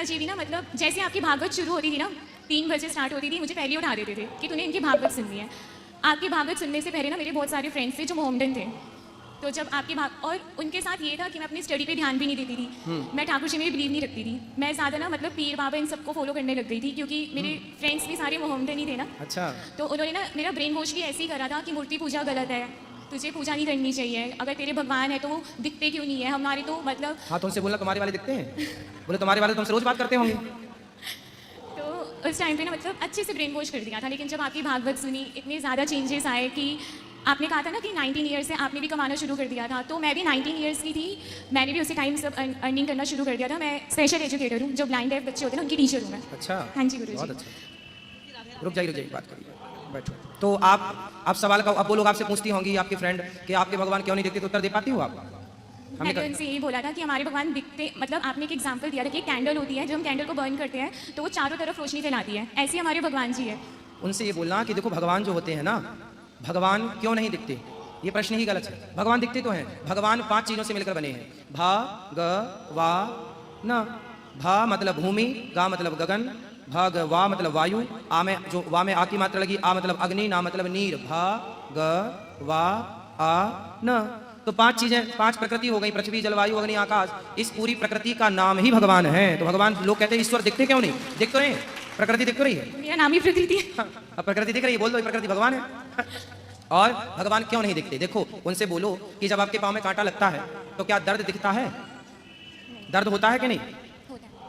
पिताजी भी ना मतलब जैसे आपकी भागवत शुरू होती थी ना 3 बजे स्टार्ट होती थी, मुझे पहले उठा देते थे कि तूने इनकी भागवत सुननी है। आपकी भागवत सुनने से पहले ना मेरे बहुत सारे फ्रेंड्स थे जो मोहम्मदन थे, तो जब आपकी और उनके साथ ये था कि मैं अपनी स्टडी पे ध्यान भी नहीं देती थी, मैं ठाकुर जी में बिलीव नहीं रखती थी, मैं ज़्यादा ना मतलब पीर बाबा इन सबको फॉलो करने लग गई थी क्योंकि मेरे फ्रेंड्स भी सारे मोहम्मदन ही थे ना। अच्छा। तो उन्होंने ना मेरा ब्रेन वॉश भी ऐसे ही करा था कि मूर्ति पूजा गलत है, तुझे पूजा नहीं करनी चाहिए, अगर तेरे भगवान है तो वो दिखते क्यों नहीं है, हमारे तो मतलब। हाँ तो उनसे बोलना तुम्हारे वाले दिखते हैं, बोले तुम्हारे वाले तुमसे रोज बात करते होंगे। तो उस टाइम पे ना मतलब अच्छे से ब्रेन वॉश कर दिया था, लेकिन जब आपकी भागवत सुनी इतने ज़्यादा चेंजेस आए कि आपने कहा था ना कि 19 ईयर्स से आपने भी कमाना शुरू कर दिया था, तो मैं भी 19 ईयर्स की थी, मैंने भी उसी टाइम सब अर्निंग करना शुरू कर दिया था। मैं स्पेशल एजुकेटर हूँ, जो ब्लाइंड डेफ बच्चे होते हैं ना उनकी टीचर हूँ मैं। अच्छा। हाँ जी गुरु बहुत जी। अच्छा। रुक जाइए बात करिए, बैठो। तो आप सवाल का, अब वो लोग आपसे पूछती होंगी आपके फ्रेंड कि आपके भगवान क्यों नहीं दिखते, तो उत्तर दे पाती हो आप? मैंने तो उनसे यही बोला था कि हमारे भगवान दिखते, मतलब आपने एक एग्जाम्पल दिया था कि एक कैंडल होती है, जब हम कैंडल को बर्न करते हैं तो वो चारों तरफ रोशनी फैलाती है, ऐसे हमारे भगवान जी है। उनसे ये बोलना कि देखो भगवान जो होते हैं ना, भगवान क्यों नहीं दिखते, ये प्रश्न ही गलत है। भगवान दिखते तो हैं, भगवान 5 चीजों से मिलकर बने हैं, भा ग वा न। भा मतलब भूमि, गा मतलब गगन, भ ग वा मतलब वायु, आ में जो वा में आ की मात्रा लगी, आ मतलब अग्नि, ना मतलब नीर, भा ग वा आ न। तो 5 चीजें, 5 प्रकृति हो गई, पृथ्वी जलवायु अग्नि आकाश। इस पूरी प्रकृति का नाम ही भगवान है। तो भगवान, लोग कहते हैं ईश्वर दिखते क्यों नहीं, दिख तो रहे हैं, प्रकृति दिख तो रही है। मेरा नाम ही प्रकृति है। हाँ, अब प्रकृति दिख रही है, बोल दो प्रकृति भगवान है। और भगवान क्यों नहीं दिखते, देखो उनसे बोलो कि जब आपके पाँव में कांटा लगता है तो क्या दर्द दिखता है? दर्द होता है कि नहीं?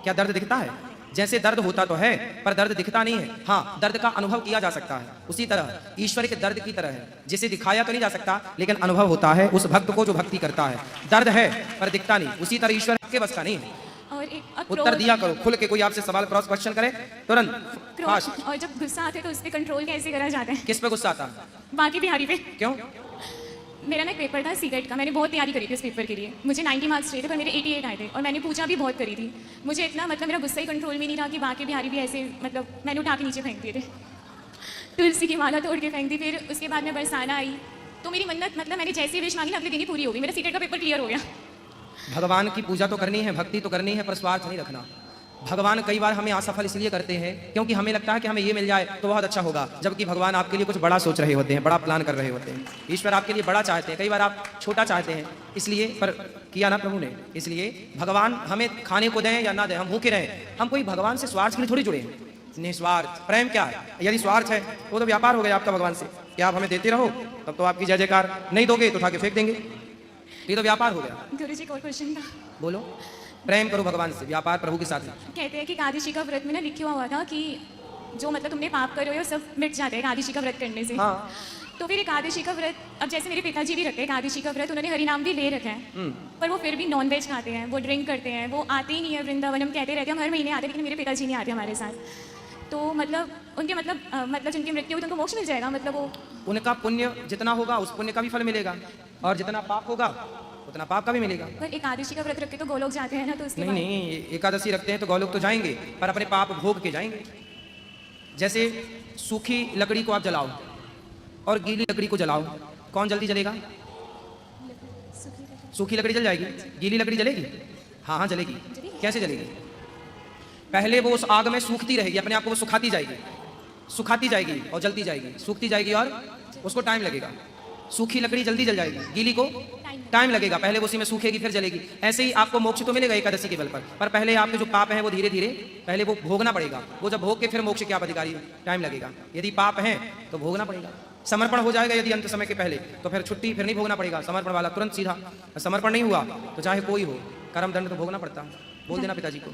क्या दर्द दिखता है? जैसे दर्द होता तो है पर दर्द दिखता नहीं है। हाँ, दर्द का अनुभव किया जा सकता है, उसी तरह ईश्वर के दर्द की तरह है, जिसे दिखाया तो नहीं जा सकता लेकिन अनुभव होता है उस भक्त को जो भक्ति करता है। दर्द है पर दिखता नहीं, उसी तरह ईश्वर के बस का नहीं है। और एक उत्तर दिया करो खुल के, कोई आपसे सवाल क्रॉस क्वेश्चन करे तुरंत फास्ट। और जब गुस्सा आते तो उस पर कंट्रोल कैसे करा जाता है? किस पे गुस्सा आता? बाकी बिहारी पे। क्यों? मेरा ना एक पेपर था सीटेट का, मैंने बहुत तैयारी करी थी उस पेपर के लिए, मुझे 90 मार्क्स चाहिए थे पर मेरे 88 आए थे, और मैंने पूछा भी बहुत करी थी। मुझे इतना मतलब मेरा गुस्सा ही कंट्रोल में नहीं रहा कि बाकी बिहारी भी ऐसे, मतलब मैंने उठा के नीचे फेंक दिए थे, तुलसी की माला तोड़ के फेंक दी। फिर उसके बाद में बरसाना आई तो मेरी मन्नत, मतलब मैंने जैसी विश मांगी ना अगले दिन ही पूरी हो गई, मेरा सीटेट का पेपर क्लियर हो गया। भगवान की पूजा तो करनी है, भक्ति तो करनी है, पर स्वार्थ नहीं रखना। भगवान कई बार हमें असफल इसलिए करते हैं क्योंकि हमें लगता है कि हमें ये मिल जाए तो बहुत अच्छा होगा, जबकि भगवान आपके लिए कुछ बड़ा सोच रहे होते हैं, बड़ा प्लान कर रहे होते हैं। ईश्वर आपके लिए बड़ा चाहते हैं, कई बार आप छोटा चाहते हैं, इसलिए पर किया ना प्रभु ने। इसलिए भगवान हमें खाने को दें या ना दें, हम भूखे रहें, हम कोई भगवान से स्वार्थ के लिए थोड़ी जुड़े हैं। निस्वार्थ प्रेम क्या है? यदि स्वार्थ है तो व्यापार हो गया आपका भगवान से, कि आप हमें देते रहो तब तो आपकी जय जयकार, नहीं दोगे तो उठा के फेंक देंगे, ये तो व्यापार हो गया। गुरुजी को क्वेश्चन था, बोलो। प्रेम करो भगवान से, व्यापार प्रभु के साथ है। कहते हैं कि एकादशी का व्रत में ना लिखा हुआ था कि जो मतलब तुमने पाप करे हो सब मिट जाते हैं एकादशी का व्रत करने से। हाँ। तो फिर एकादशी का व्रत, अब जैसे मेरे पिताजी भी रखते हैं एकादशी का व्रत, उन्होंने हरिनाम भी ले रखा है, पर वो फिर भी नॉन वेज खाते हैं, वो ड्रिंक करते हैं, वो आते ही नहीं है वृंदावन। हम कहते रहते हैं हम हर महीने आते हैं, लेकिन मेरे पिताजी नहीं आते हमारे साथ। तो मतलब उनके मतलब जिनकी मृत्यु हुई तो उनको मोक्ष मिल जाएगा, मतलब वो उनका पुण्य जितना होगा उस पुण्य का भी फल मिलेगा, और जितना पाप होगा उतना पाप का भी मिलेगा। पर एकादशी का व्रत रख के तो गोलोक जाते हैं ना, तो उसके नहीं, एकादशी रखते हैं तो गोलोक तो जाएंगे पर अपने पाप भोग के जाएंगे। जैसे सूखी लकड़ी को आप जलाओ और गीली लकड़ी को जलाओ, कौन जल्दी जलेगा? सूखी लकड़ी जल जाएगी, गीली लकड़ी जलेगी? हाँ हाँ जलेगी। कैसे जलेगी? पहले वो उस आग में सूखती रहेगी, अपने आप को वो सुखाती जाएगी और जलती जाएगी, सूखती जाएगी और उसको टाइम लगेगा। सूखी लकड़ी जल्दी जल जाएगी, गीली को टाइम लगेगा, पहले वो उसी में सूखेगी फिर जलेगी। ऐसे ही आपको मोक्ष तो मिलेगा एकादशी के बल पर पहले आपके जो पाप हैं वो धीरे धीरे पहले वो भोगना पड़ेगा, वो जब भोग के फिर मोक्ष के आप अधिकारी, टाइम लगेगा। यदि पाप हैं तो भोगना पड़ेगा। समर्पण हो जाएगा यदि अंत समय के पहले तो फिर छुट्टी, फिर नहीं भोगना पड़ेगा, समर्पण वाला तुरंत सीधा। समर्पण नहीं हुआ तो चाहे कोई हो कर्म दंड तो भोगना पड़ता है। बोल देना पिताजी को।